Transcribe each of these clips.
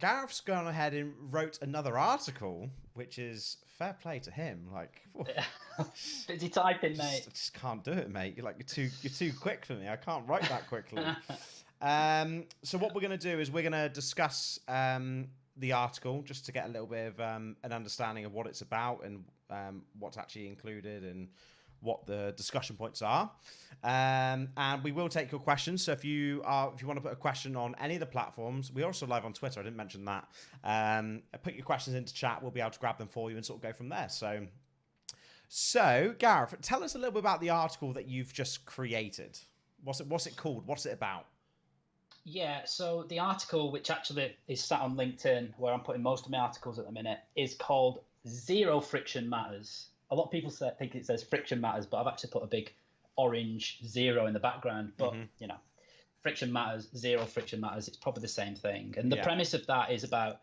Gareth's gone ahead and wrote another article, which is fair play to him. Like, Busy typing, I mate. just can't do it, mate. You're too quick for me. I can't write that quickly. So what we're going to do is we're going to discuss the article just to get a little bit of an understanding of what it's about and what's actually included and what the discussion points are. And we will take your questions. So if you want to put a question on any of the platforms, we're also live on Twitter. I didn't mention that. Put your questions into chat. We'll be able to grab them for you and sort of go from there. So Gareth, tell us a little bit about the article that you've just created. What's it called? What's it about? Yeah, so the article, which actually is sat on LinkedIn, where I'm putting most of my articles at the minute, is called Zero Friction Matters. A lot of people think it says friction matters, but I've actually put a big orange zero in the background. But, friction matters, zero friction matters. It's probably the same thing. And the premise of that is about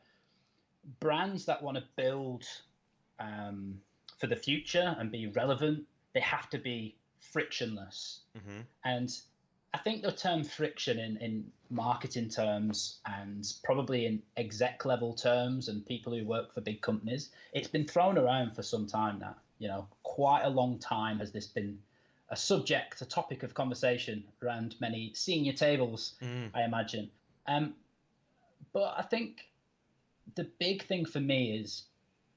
brands that want to build for the future and be relevant. They have to be frictionless. And I think the term friction in marketing terms and probably in exec level terms and people who work for big companies, it's been thrown around for some time now. Quite a long time has this been a subject, a topic of conversation around many senior tables, I imagine. But I think the big thing for me is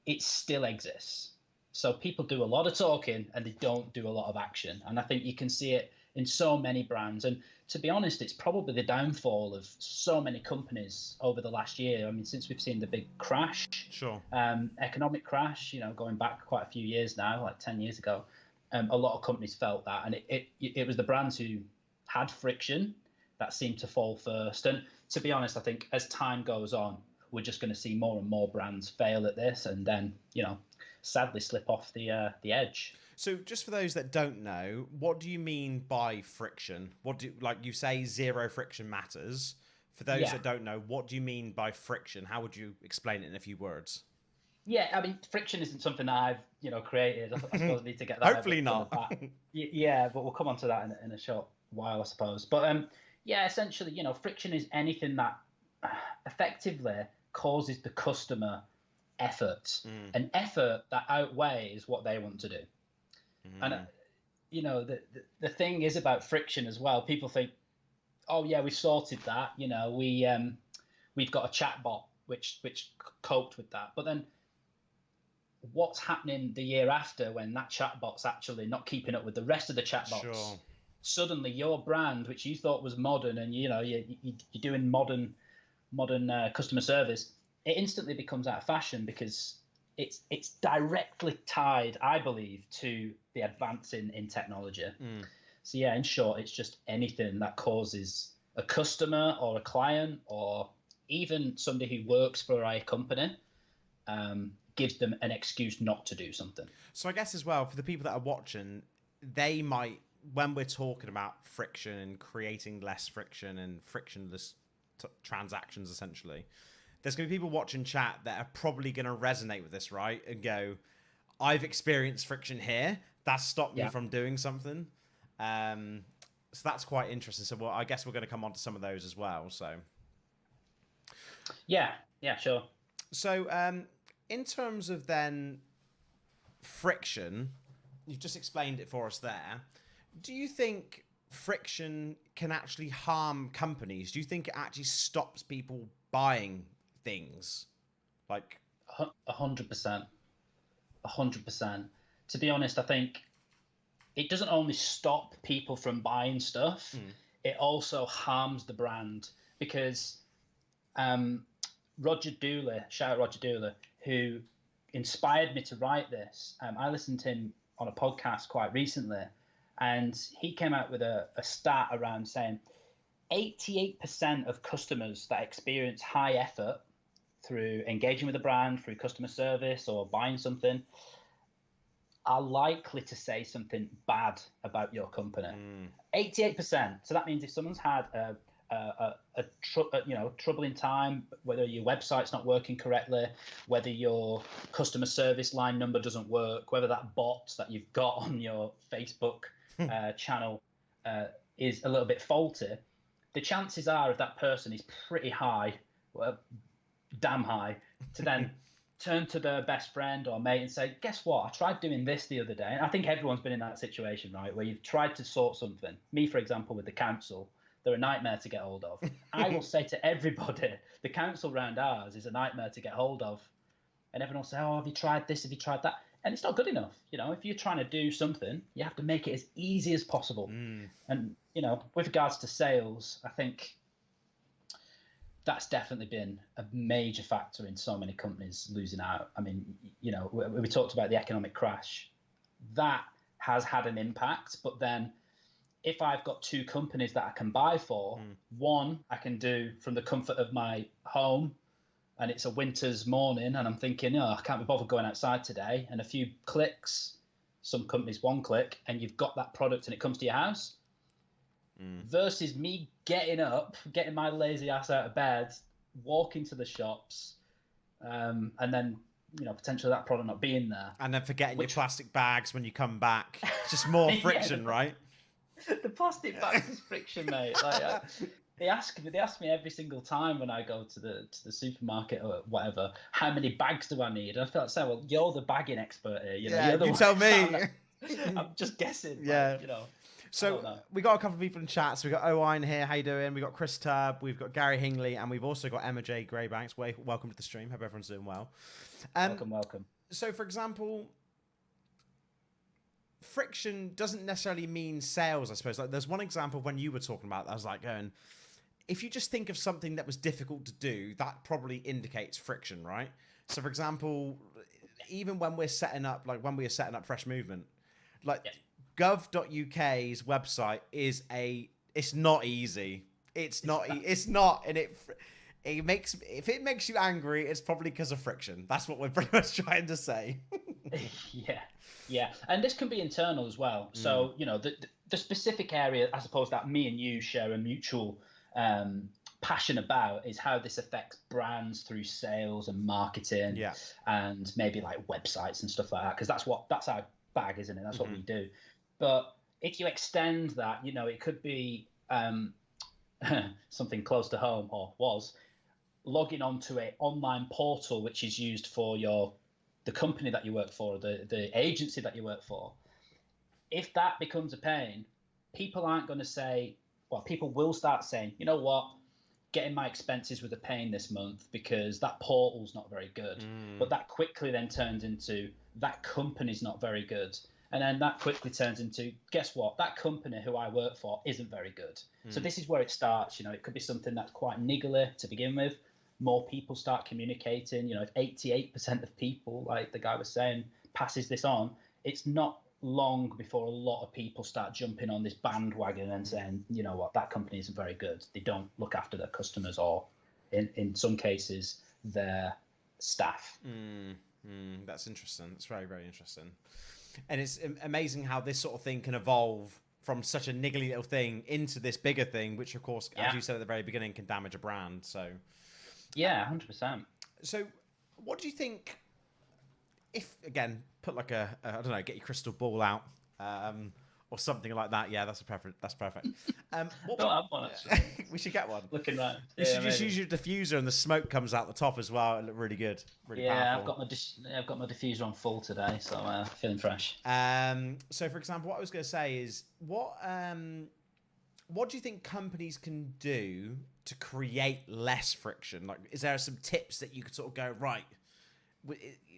it still exists. So people do a lot of talking and they don't do a lot of action. And I think you can see it in so many brands. And to be honest, it's probably the downfall of so many companies over the last year. I mean, since we've seen the big crash, Sure. economic crash, going back quite a few years now, like 10 years ago, a lot of companies felt that. And it was the brands who had friction that seemed to fall first. And to be honest, I think as time goes on, we're just going to see more and more brands fail at this and then, sadly slip off the edge. So, just for those that don't know, what do you mean by friction? Like you say, zero friction matters. For those Yeah. that don't know, what do you mean by friction? How would you explain it in a few words? Yeah, I mean, friction isn't something that I've, created. I suppose I need to get that Hopefully from the not. back. Yeah, but we'll come on to that in a short while, I suppose. But yeah, essentially, friction is anything that effectively causes the customer effort, an effort that outweighs what they want to do. And the thing is about friction as well. People think, oh yeah, we sorted that. We've got a chat bot which coped with that. But then what's happening the year after when that chatbot's actually not keeping up with the rest of the chatbots? Sure. Suddenly, your brand, which you thought was modern, and you're doing modern customer service, it instantly becomes out of fashion because it's directly tied, I believe, to the advance in technology. So yeah, in short, it's just anything that causes a customer or a client or even somebody who works for a company gives them an excuse not to do something. So, I guess as well, for the people that are watching, they might, when we're talking about friction and creating less friction and frictionless transactions, essentially, there's going to be people watching chat that are probably going to resonate with this, right? And go, I've experienced friction here. That's stopped me from doing something. So that's quite interesting. So I guess we're going to come on to some of those as well. Yeah, sure. So in terms of then friction, you've just explained it for us there. Do you think friction can actually harm companies? Do you think it actually stops people buying things? Like 100%. 100%. To be honest, I think it doesn't only stop people from buying stuff, it also harms the brand because Roger Dooley, shout out Roger Dooley, who inspired me to write this. I listened to him on a podcast quite recently, and he came out with a stat around saying 88% of customers that experience high effort through engaging with a brand, through customer service or buying something, are likely to say something bad about your company. 88%. So that means if someone's had a troubling time, whether your website's not working correctly, whether your customer service line number doesn't work, whether that bot that you've got on your Facebook channel is a little bit faulty, the chances are of that person is pretty high. damn high, to then turn to their best friend or mate and say, guess what? I tried doing this the other day. And I think everyone's been in that situation, right? Where you've tried to sort something. Me, for example, with the council, they're a nightmare to get hold of. I will say to everybody, the council round ours is a nightmare to get hold of. And everyone will say, oh, have you tried this? Have you tried that? And it's not good enough. If you're trying to do something, you have to make it as easy as possible. And, with regards to sales, I think that's definitely been a major factor in so many companies losing out. I mean, we talked about the economic crash. That has had an impact. But then if I've got two companies that I can buy for, one I can do from the comfort of my home, and it's a winter's morning and I'm thinking, I can't be bothered going outside today. And a few clicks, some companies one click, and you've got that product and it comes to your house. Versus me getting up, getting my lazy ass out of bed, walking to the shops, and then potentially that product not being there, and then forgetting your plastic bags when you come back. It's just more friction, right? The plastic bags is friction, mate. Like they ask me every single time when I go to the supermarket or whatever, how many bags do I need? And I feel like saying, well, you're the bagging expert here. You tell me. I'm just guessing. Yeah. Like, So we got a couple of people in chat. So we got Owen here. How you doing? We got Chris Tubb. We've got Gary Hingley, and we've also got Emma J Greybanks. Welcome to the stream. Hope everyone's doing well. Welcome. So, for example, friction doesn't necessarily mean sales. I suppose. Like, there's one example when you were talking about that. I was like going, if you just think of something that was difficult to do, that probably indicates friction, right? So, for example, even when we're setting up, like when we are setting up Fresh Movement, like. Yeah. Gov.uk's website it's not easy. It's not, and if it makes you angry, it's probably because of friction. That's what we're pretty much trying to say. Yeah. And this can be internal as well. So, the specific area, I suppose, that me and you share a mutual passion about is how this affects brands through sales and marketing, and maybe like websites and stuff like that. Because that's our bag, isn't it? That's what we do. But if you extend that, it could be something close to home, or was logging onto an online portal which is used for the company that you work for, the agency that you work for. If that becomes a pain, people aren't going to say, well, people will start saying, you know what, getting my expenses was a pain this month because that portal's not very good. But that quickly then turns into that company's not very good. And then that quickly turns into, guess what? That company who I work for isn't very good. So this is where it starts. It could be something that's quite niggly to begin with. More people start communicating. If 88% of people, like the guy was saying, passes this on, it's not long before a lot of people start jumping on this bandwagon and saying, you know what, that company isn't very good. They don't look after their customers, or in some cases, their staff. That's interesting. It's very, very interesting. And it's amazing how this sort of thing can evolve from such a niggly little thing into this bigger thing, which, of course, as you said at the very beginning, can damage a brand. So, yeah, 100%. So, what do you think? If again, put like I don't know, get your crystal ball out, or something like that. Yeah, that's perfect. Don't have one, actually. We should get one. Looking right. You should just use your diffuser, and the smoke comes out the top as well. It look really good. Really powerful. I've got my diffuser on full today, so feeling fresh. So, for example, what I was going to say is, what do you think companies can do to create less friction? Like, is there some tips that you could sort of go, right?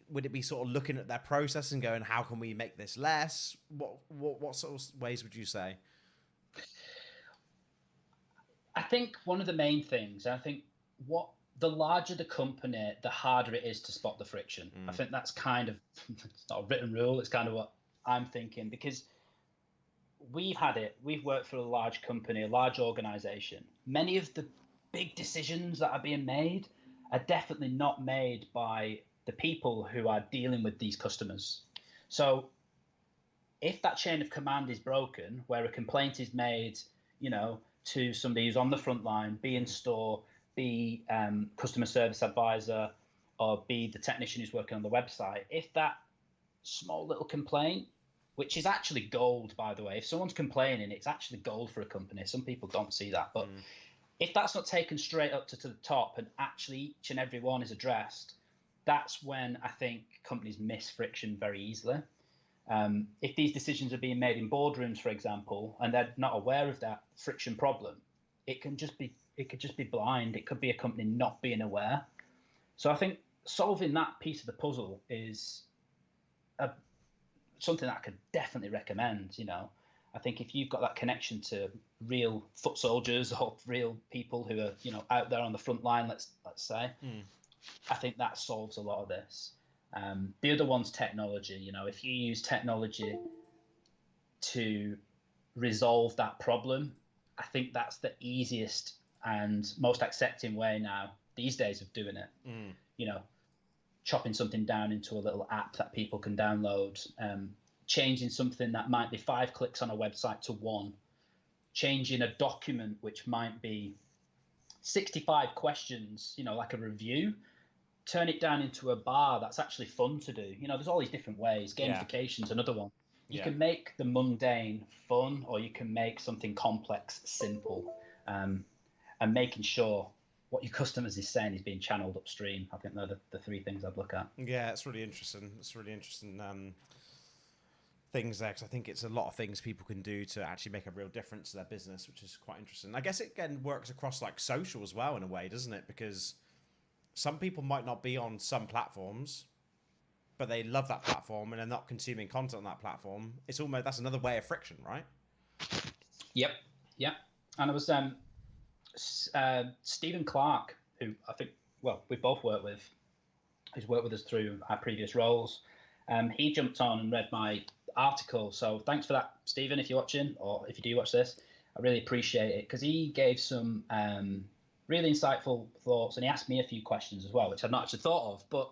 Would it be sort of looking at their process and going, how can we make this less? What sort of ways would you say? I think one of the main things, the larger the company, the harder it is to spot the friction. I think that's kind of, it's not a written rule, it's kind of what I'm thinking, because we've worked for a large company, a large organization. Many of the big decisions that are being made are definitely not made by the people who are dealing with these customers. So if that chain of command is broken, where a complaint is made, to somebody who's on the front line, be in store, be customer service advisor, or be the technician who's working on the website, if that small little complaint, which is actually gold, by the way, if someone's complaining, it's actually gold for a company. Some people don't see that, but if that's not taken straight up to the top and actually each and every one is addressed, that's when I think companies miss friction very easily. If these decisions are being made in boardrooms, for example, and they're not aware of that friction problem, it could just be blind. It could be a company not being aware. So I think solving that piece of the puzzle is something that I could definitely recommend. I think if you've got that connection to real foot soldiers or real people who are out there on the front line, let's say, I think that solves a lot of this. The other one's technology. If you use technology to resolve that problem, I think that's the easiest and most accepting way now these days of doing it. Chopping something down into a little app that people can download, changing something that might be 5 clicks on a website to 1, changing a document which might be 65 questions, like a review, turn it down into a bar that's actually fun to do. There's all these different ways. Gamification's another one. You can make the mundane fun, or you can make something complex simple, and making sure what your customers is saying is being channeled upstream. I think they're the 3 things I'd look at. Yeah, it's really interesting. It's really interesting things there, because I think it's a lot of things people can do to actually make a real difference to their business, which is quite interesting. I guess it again works across like social as well in a way, doesn't it? Because some people might not be on some platforms, but they love that platform and they're not consuming content on that platform. It's almost, that's another way of friction, right? Yep. And it was Stephen Clark, who I think, we both worked with, who's worked with us through our previous roles. He jumped on and read my article. So thanks for that, Stephen, if you're watching, or if you do watch this. I really appreciate it, because he gave some really insightful thoughts, and he asked me a few questions as well, which I'd not actually thought of. But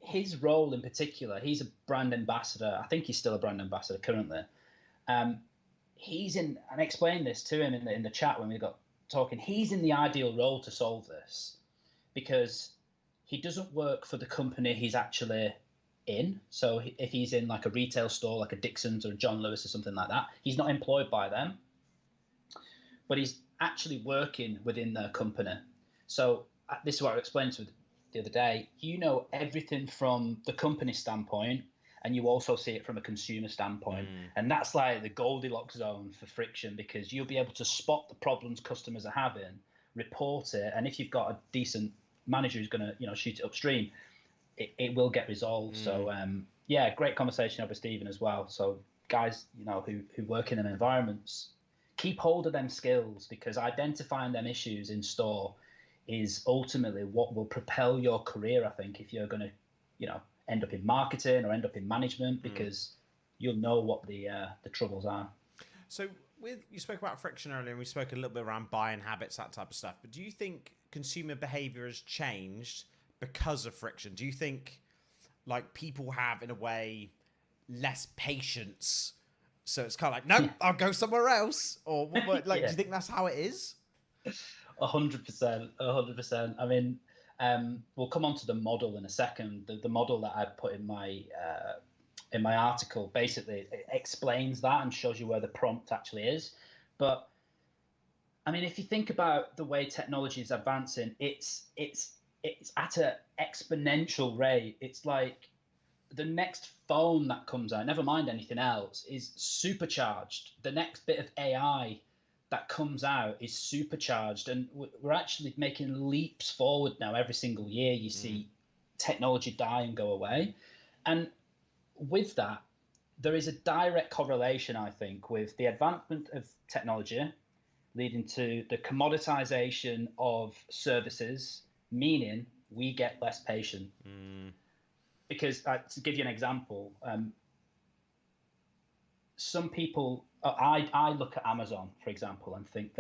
his role in particular, he's a brand ambassador. I think he's still a brand ambassador currently. He's in, and I explained this to him in the chat when we got talking, he's in the ideal role to solve this, because he doesn't work for the company he's actually in. So if he's in like a retail store, like a Dixon's or a John Lewis or something like that, he's not employed by them, but he's actually working within their company. So this is what I explained to him the other day. Everything from the company standpoint, and you also see it from a consumer standpoint. And that's like the Goldilocks zone for friction, because you'll be able to spot the problems customers are having, report it, and if you've got a decent manager who's going to shoot it upstream, it will get resolved. So great conversation with Stephen as well. So guys who work in them environments, keep hold of them skills, because identifying them issues in store is ultimately what will propel your career, I think, if you're going to end up in marketing or end up in management, because you'll know what the troubles are. So you spoke about friction earlier, and we spoke a little bit around buying habits, that type of stuff. But do you think consumer behavior has changed because of friction? Do you think like people have, in a way, less patience? So it's kind of like, no, I'll go somewhere else. Or what, do you think that's how it is? 100%. I mean, we'll come on to the model in a second. The model that I put in my article basically explains that and shows you where the prompt actually is. But I mean, if you think about the way technology is advancing, it's at an exponential rate. It's like the next phone that comes out, never mind anything else, is supercharged. The next bit of AI that comes out is supercharged, and we're actually making leaps forward now. Every single year you see technology die and go away, and with that there is a direct correlation, I think, with the advancement of technology leading to the commoditization of services, meaning we get less patient. Because to give you an example, some people, I look at Amazon, for example, and think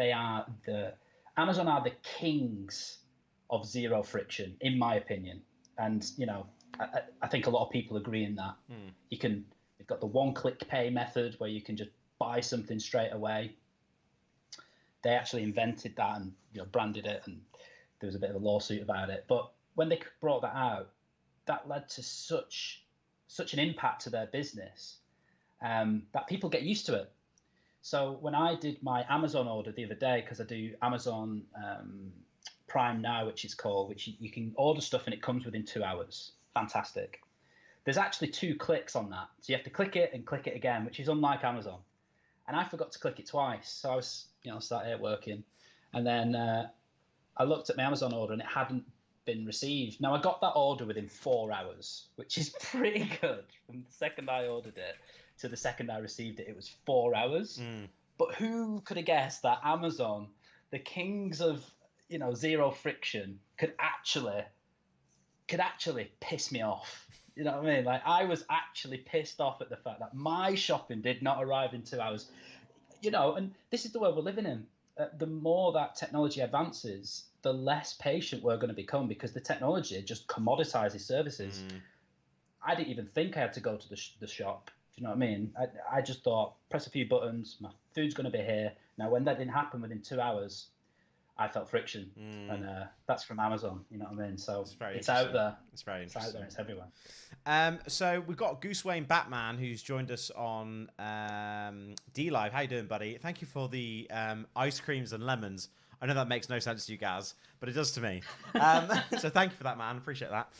Amazon are the kings of zero friction, in my opinion. And I think a lot of people agree in that. They've got the one-click pay method where you can just buy something straight away. They actually invented that and branded it, and there was a bit of a lawsuit about it. But when they brought that out, that led to such an impact to their business that people get used to it. So when I did my Amazon order the other day, because I do Amazon Prime Now, which it's called, which you can order stuff and it comes within 2 hours. Fantastic. There's actually 2 clicks on that. So you have to click it and click it again, which is unlike Amazon. And I forgot to click it twice. So I was, sat here working. And then I looked at my Amazon order and it hadn't been received. Now, I got that order within 4 hours, which is pretty good. From the second I ordered it to the second I received it, it was 4 hours. But who could have guessed that Amazon, the kings of, zero friction, could actually piss me off? You know what I mean? Like, I was actually pissed off at the fact that my shopping did not arrive in 2 hours. And this is the world we're living in. The more that technology advances, the less patient we're going to become, because the technology just commoditizes services. I didn't even think I had to go to the shop. Do you know what I mean? I just thought, press a few buttons, my food's going to be here. Now, when that didn't happen within 2 hours, I felt friction, and that's from Amazon. You know what I mean? So it's out there. It's very interesting. It's out there. It's everywhere. So we've got Goose Wayne Batman, who's joined us on D Live. How you doing, buddy? Thank you for the ice creams and lemons. I know that makes no sense to you guys, but it does to me. So thank you for that, man. Appreciate that.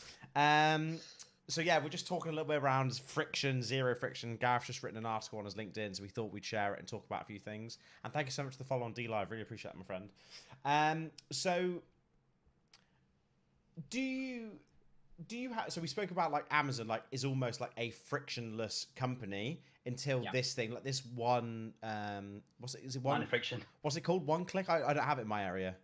So yeah, we're just talking a little bit around friction, zero friction. Gareth's just written an article on his LinkedIn, so we thought we'd share it and talk about a few things. And thank you so much for the follow on D Live. Really appreciate that, my friend. So do you have? So we spoke about like Amazon, like is almost like a frictionless company until this thing, like this one. What's it? Is it one? Line of friction. What's it called? One click. I don't have it in my area.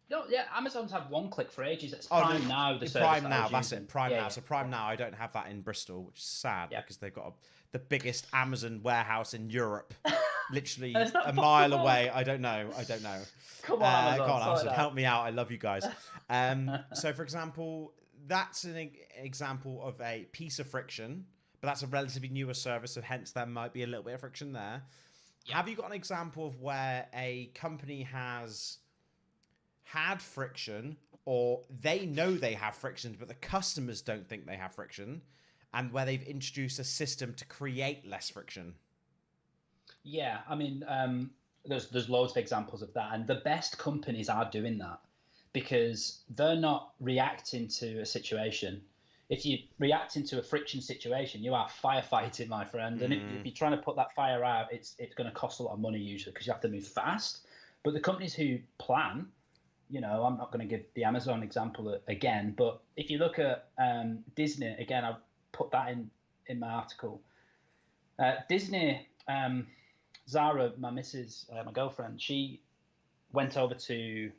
No, yeah, Amazon's had one click for ages. It's Prime Now. The Prime Now, that's it. Prime Now. So Prime Now, I don't have that in Bristol, which is sad because they've got the biggest Amazon warehouse in Europe, literally a mile away. I don't know. Come on, Amazon, help me out. I love you guys. So, for example, that's an example of a piece of friction, but that's a relatively newer service, so hence there might be a little bit of friction there. Yeah. Have you got an example of where a company has had friction, or they know they have friction, but the customers don't think they have friction, and where they've introduced a system to create less friction? Yeah, I mean, there's loads of examples of that, and the best companies are doing that because they're not reacting to a situation. If you react into a friction situation, you are firefighting, my friend. And if you're trying to put that fire out, it's going to cost a lot of money usually because you have to move fast. But the companies who plan, I'm not going to give the Amazon example again, but if you look at Disney, again, I've put that in my article. Disney, Zara, my missus, my girlfriend, she went over to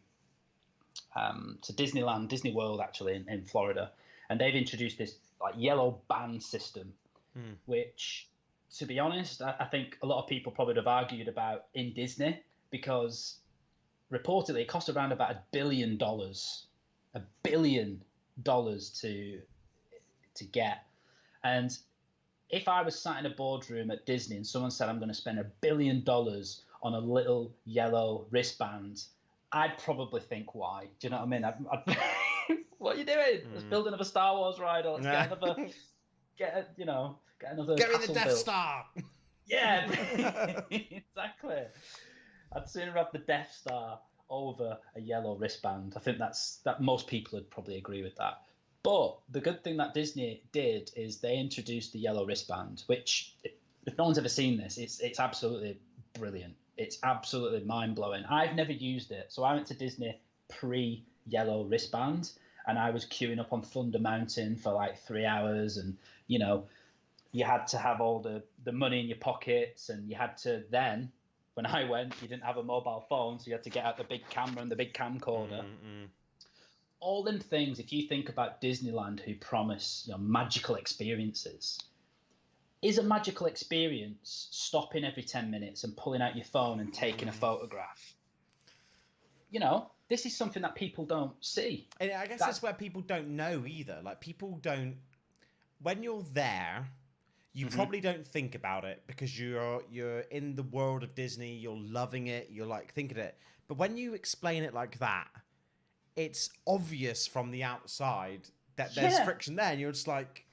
Disneyland, Disney World, actually, in Florida, and they've introduced this like yellow band system, which, to be honest, I think a lot of people probably would have argued about in Disney because reportedly it cost around about $1 billion to get. And if I was sat in a boardroom at Disney and someone said I'm going to spend $1 billion on a little yellow wristband, I'd probably think, why? Do you know what I mean? I'd what are you doing? Let's build another Star Wars ride, or let's get another, get another. Get me the Death built. Star. Yeah, exactly. I'd sooner have the Death Star over a yellow wristband. I think that most people would probably agree with that. But the good thing that Disney did is they introduced the yellow wristband, which, if no one's ever seen this, it's absolutely brilliant. It's absolutely mind-blowing. I've never used it. So I went to Disney pre-yellow wristband, and I was queuing up on Thunder Mountain for like 3 hours, and, you had to have all the money in your pockets, and you had to then, when I went, you didn't have a mobile phone, so you had to get out the big camera and the big camcorder. All them things, if you think about Disneyland, who promise magical experiences, is a magical experience stopping every 10 minutes and pulling out your phone and taking a photograph? This is something that people don't see. And I guess that's where people don't know either. Like, people don't, when you're there, you probably don't think about it because you're in the world of Disney, you're loving it, you're like thinking it. But when you explain it like that, it's obvious from the outside that there's friction there, and you're just like,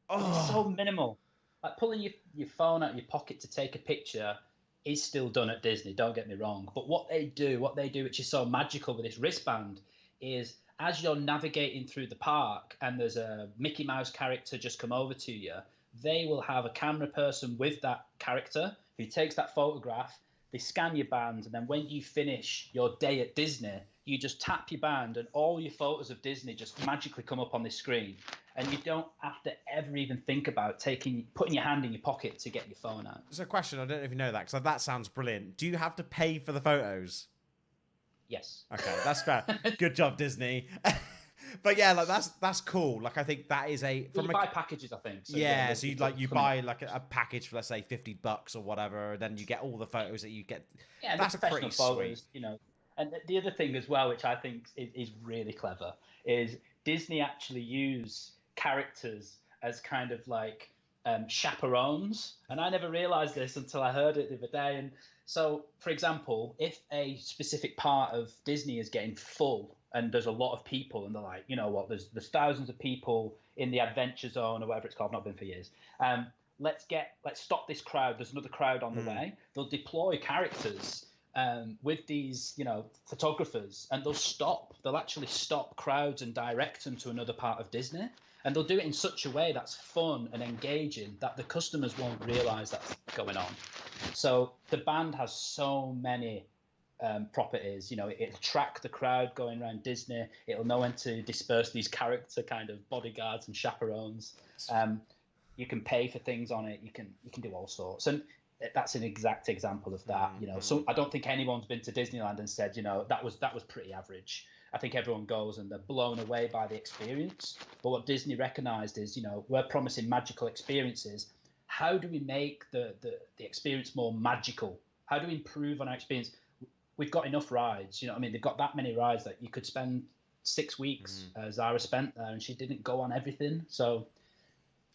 oh. It's so minimal. Like pulling your phone out of your pocket to take a picture is still done at Disney, don't get me wrong. But what they do, which is so magical with this wristband, is as you're navigating through the park and there's a Mickey Mouse character just come over to you, they will have a camera person with that character who takes that photograph. They scan your band, and then when you finish your day at Disney, you just tap your band, and all your photos of Disney just magically come up on this screen. And you don't have to ever even think about putting your hand in your pocket to get your phone out. There's a question, I don't know if you know that, because that sounds brilliant. Do you have to pay for the photos? Yes. Okay, that's fair. Good job, Disney. But yeah, like that's cool. Like I think that is you buy packages, I think. So yeah, so you buy like a package for, let's say, $50 or whatever, and then you get all the photos that you get. Yeah, that's professional photos, sweet. And the other thing as well, which I think is really clever, is Disney actually use characters as kind of like chaperones, and I never realized this until I heard it the other day. And so, for example, if a specific part of Disney is getting full and there's a lot of people, and they're like, you know what, there's thousands of people in the Adventure Zone or whatever it's called, I've not been for years. Let's stop this crowd. There's another crowd on the way. They'll deploy characters with these, photographers, and they'll actually stop crowds and direct them to another part of Disney. And they'll do it in such a way that's fun and engaging that the customers won't realize that's going on. So the band has so many properties. It'll track the crowd going around Disney. It'll know when to disperse these character kind of bodyguards and chaperones. You can pay for things on it. You can do all sorts. And that's an exact example of that. So I don't think anyone's been to Disneyland and said, that was pretty average. I think everyone goes and they're blown away by the experience. But what Disney recognized is, we're promising magical experiences. How do we make the experience more magical? How do we improve on our experience? We've got enough rides. They've got that many rides that you could spend 6 weeks. Zara spent there, and she didn't go on everything. So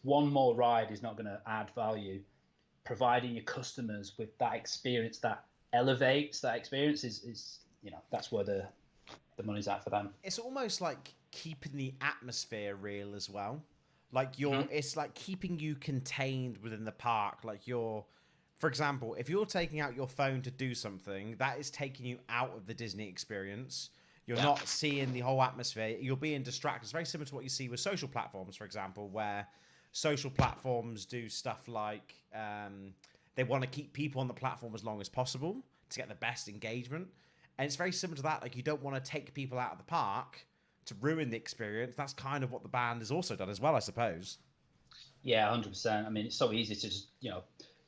one more ride is not going to add value. Providing your customers with that experience that elevates that experience is that's where the money's at for them. It's almost like keeping the atmosphere real as well. Like it's like keeping you contained within the park. Like for example, if you're taking out your phone to do something, that is taking you out of the Disney experience. You're not seeing the whole atmosphere. You're being distracted. It's very similar to what you see with social platforms, for example, where social platforms do stuff like they want to keep people on the platform as long as possible to get the best engagement. And it's very similar to that. Like, you don't want to take people out of the park to ruin the experience. That's kind of what the band has also done as well, I suppose. Yeah, 100%. It's so easy to just,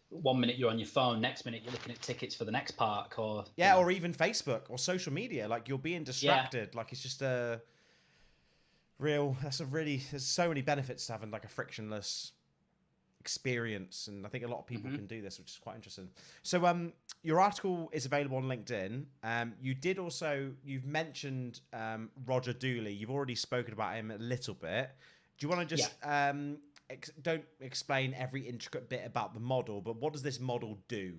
1 minute you're on your phone, next minute you're looking at tickets for the next park, or or even Facebook or social media. Like, you're being distracted. Yeah. Like, it's just there's so many benefits to having like a frictionless experience, and I think a lot of people can do this, which is quite interesting. So your article is available on LinkedIn. You've mentioned Roger Dooley. You've already spoken about him a little bit. Do you want to just don't explain every intricate bit about the model, but what does this model do?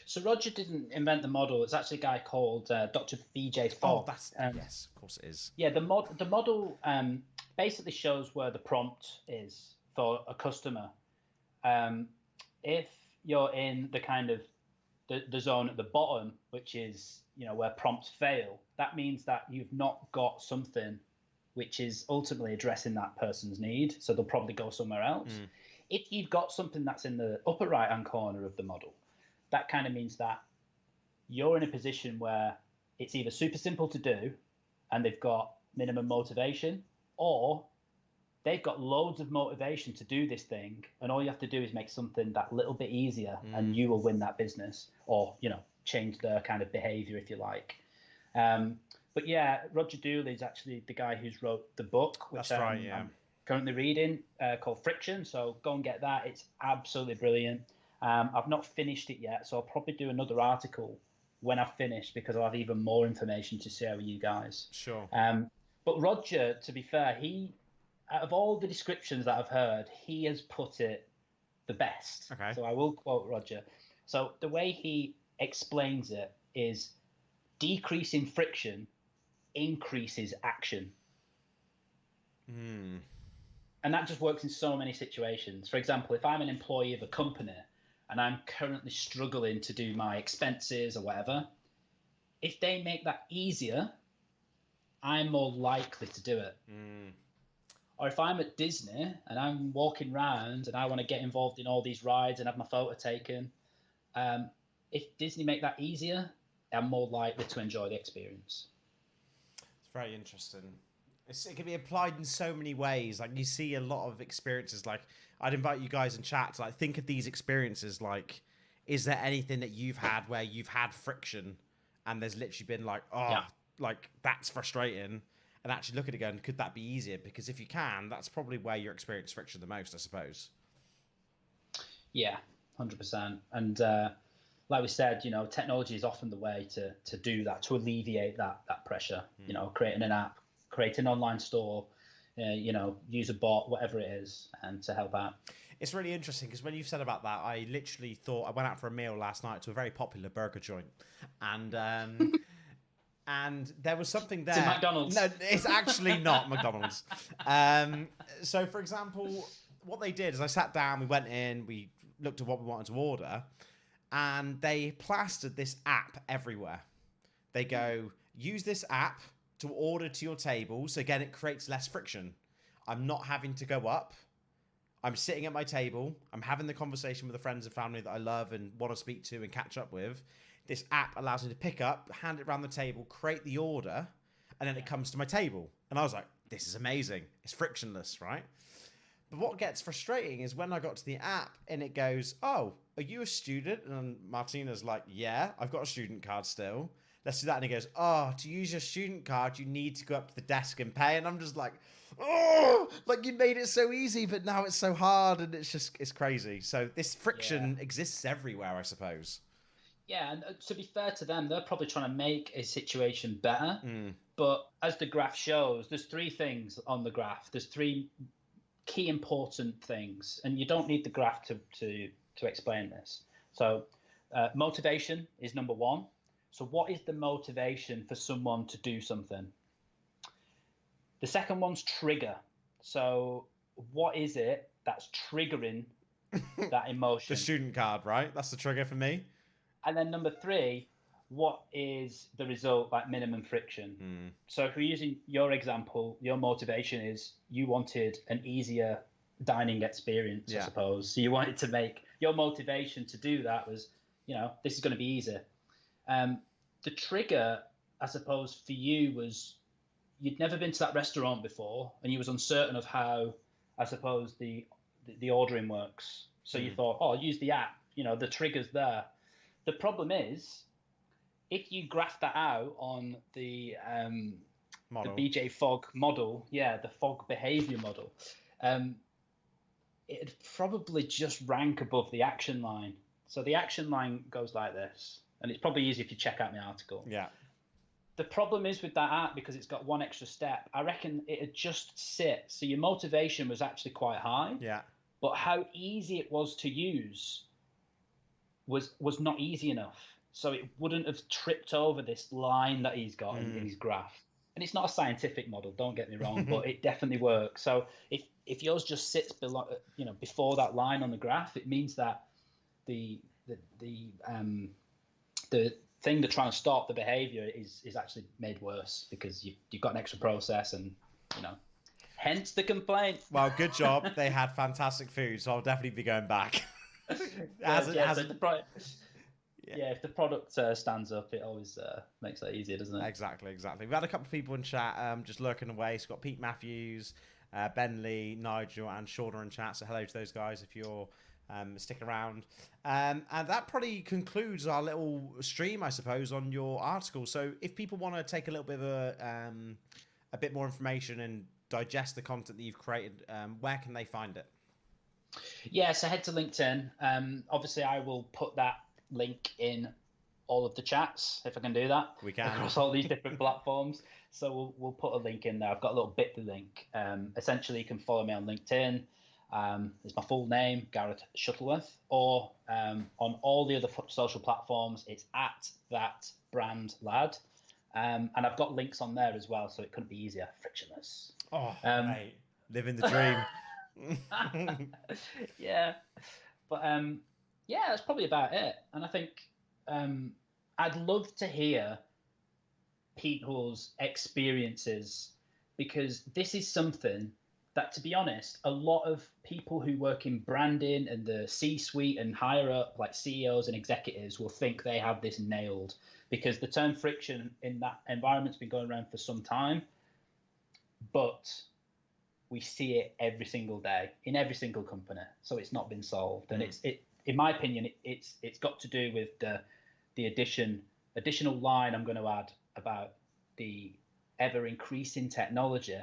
So Roger didn't invent the model. It's actually a guy called Dr. VJ Oh, Fogg. yes, of course it is. Yeah, the model basically shows where the prompt is for a customer. If you're in the kind of the zone at the bottom, which is where prompts fail, that means that you've not got something which is ultimately addressing that person's need. So they'll probably go somewhere else. If you've got something that's in the upper right hand corner of the model, that kind of means that you're in a position where it's either super simple to do and they've got minimum motivation, or they've got loads of motivation to do this thing, and all you have to do is make something that little bit easier and you will win that business, or change their kind of behavior, if you like. But yeah, Roger Dooley is actually the guy who's wrote the book, which I'm currently reading, called Friction. So go and get that. It's absolutely brilliant. I've not finished it yet, so I'll probably do another article when I've finished, because I'll have even more information to share with you guys. Sure. But Roger, to be fair, out of all the descriptions that I've heard, he has put it the best. Okay. So I will quote Roger. So the way he explains it is decreasing friction increases action. And that just works in so many situations. For example, if I'm an employee of a company and I'm currently struggling to do my expenses or whatever, if they make that easier, I'm more likely to do it. Or if I'm at Disney and I'm walking around and I want to get involved in all these rides and have my photo taken, if Disney make that easier, I'm more likely to enjoy the experience. It's very interesting. It can be applied in so many ways. Like, you see a lot of experiences. Like, I'd invite you guys in chat to, like, think of these experiences. Like, is there anything that you've had where you've had friction and there's literally been like, like, that's frustrating, and actually look at it going, could that be easier? Because if you can, that's probably where you experience friction the most, I suppose. Yeah, 100%. And like we said, technology is often the way to do that, to alleviate that pressure. Creating an app, create an online store, use a bot, whatever it is, and to help out. It's really interesting because when you've said about that, I literally thought, I went out for a meal last night to a very popular burger joint, and and there was something there. It's McDonald's. No, it's actually not McDonald's. So, for example, what they did is I sat down, we went in, we looked at what we wanted to order, and they plastered this app everywhere. They go, use this app to order to your table. So again, it creates less friction. I'm not having to go up. I'm sitting at my table. I'm having the conversation with the friends and family that I love and want to speak to and catch up with. This app allows me to pick up, hand it around the table, create the order, and then it comes to my table. And I was like, this is amazing. It's frictionless, right? But what gets frustrating is when I got to the app and it goes, oh, are you a student? And Martina's like, yeah, I've got a student card still. Let's do that. And he goes, oh, to use your student card, you need to go up to the desk and pay. And I'm just like, oh, like, you made it so easy, but now it's so hard. And it's crazy. So this friction exists everywhere, I suppose. Yeah, and to be fair to them, they're probably trying to make a situation better. But as the graph shows, there's three things on the graph. There's three key important things, and you don't need the graph to explain this. So motivation is number one. So what is the motivation for someone to do something? The second one's trigger. So what is it that's triggering that emotion? The student card, right? That's the trigger for me. And then number three, what is the result, like minimum friction? So if we're using your example, your motivation is you wanted an easier dining experience, I suppose. So you wanted to make, your motivation to do that was, this is going to be easier. The trigger, I suppose, for you was you'd never been to that restaurant before and you was uncertain of how, I suppose, the ordering works. So you thought, oh, I'll use the app, the trigger's there. The problem is, if you graph that out on the BJ Fogg model, the Fogg behavior model, it'd probably just rank above the action line. So the action line goes like this, and it's probably easier if you check out my article. Yeah. The problem is with that app, because it's got one extra step, I reckon it'd just sit. So your motivation was actually quite high. Yeah. But how easy it was to use was not easy enough. So it wouldn't have tripped over this line that he's got in his graph. And it's not a scientific model, don't get me wrong, but it definitely works. So if yours just sits below, before that line on the graph, it means that the thing to try and stop the behavior is actually made worse because you've got an extra process and, hence the complaint. Well, good job. They had fantastic food, so I'll definitely be going back. If the product stands up, it always makes that easier, doesn't it? Exactly. We've had a couple of people in chat just lurking away. So we've got Pete Matthews, Ben Lee, Nigel, and Shauna in chat. So hello to those guys if you're sticking around. And that probably concludes our little stream, I suppose, on your article. So if people want to take a little bit of a bit more information and digest the content that you've created, where can they find it? Yeah, so head to LinkedIn. Obviously, I will put that link in all of the chats if I can do that. We can across all these different platforms. So we'll put a link in there. I've got a little bit.ly link. Essentially, you can follow me on LinkedIn. It's my full name, Gareth Shuttleworth, or on all the other social platforms, it's @thatbrandlad. And I've got links on there as well, so it couldn't be easier, frictionless. Oh, mate, living the dream. Yeah, but yeah, that's probably about it. And I think I'd love to hear people's experiences, because this is something that, to be honest, a lot of people who work in branding and the C-suite and higher up, like CEOs and executives, will think they have this nailed, because the term friction in that environment's been going around for some time, but we see it every single day in every single company. So it's not been solved, and in my opinion, it's got to do with the additional line I'm going to add about the ever increasing technology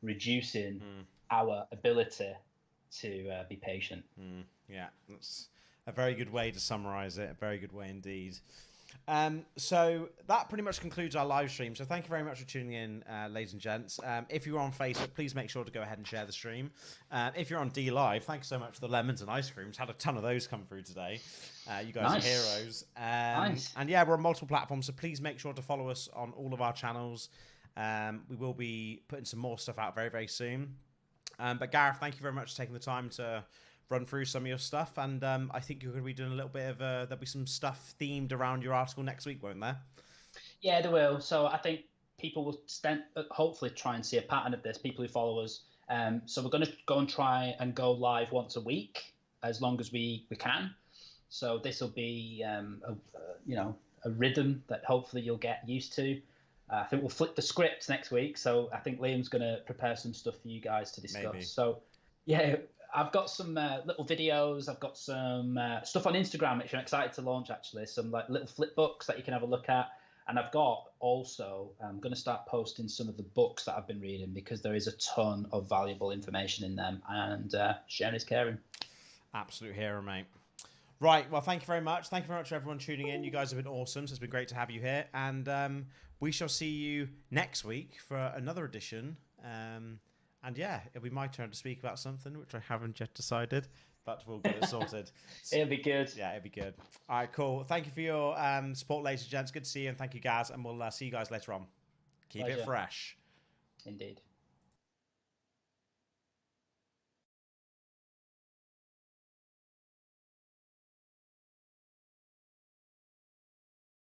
reducing our ability to be patient. Yeah, that's a very good way to summarize it. A very good way indeed. So that pretty much concludes our live stream. So thank you very much for tuning in, ladies and gents. If you're on Facebook, please make sure to go ahead and share the stream. If you're on D Live, thanks so much for the lemons and ice creams. Had a ton of those come through today. You guys are heroes. Nice. And yeah, we're on multiple platforms, so please make sure to follow us on all of our channels. We will be putting some more stuff out very, very soon. But Gareth, thank you very much for taking the time to run through some of your stuff, and I think you're going to be doing a little bit of there'll be some stuff themed around your article next week, won't there? Yeah, there will. So I think people will hopefully try and see a pattern of this, people who follow us. So we're going to go and try and go live once a week, as long as we can. So this will be a rhythm that hopefully you'll get used to. I think we'll flip the script next week, so I think Liam's going to prepare some stuff for you guys to discuss. Maybe. So yeah, I've got some little videos. I've got some stuff on Instagram which I'm excited to launch, actually. Some like little flip books that you can have a look at. And I've got also, I'm going to start posting some of the books that I've been reading, because there is a ton of valuable information in them. And sharing is caring. Absolute hero, mate. Right, well, thank you very much. Thank you very much for everyone tuning in. You guys have been awesome, so it's been great to have you here. And we shall see you next week for another edition. And yeah, it'll be my turn to speak about something, which I haven't yet decided, but we'll get it sorted. It'll be good. Yeah, it'll be good. All right, cool. Thank you for your support, ladies and gents. Good to see you, and thank you, Gaz. And we'll see you guys later on. Keep it fresh. Indeed.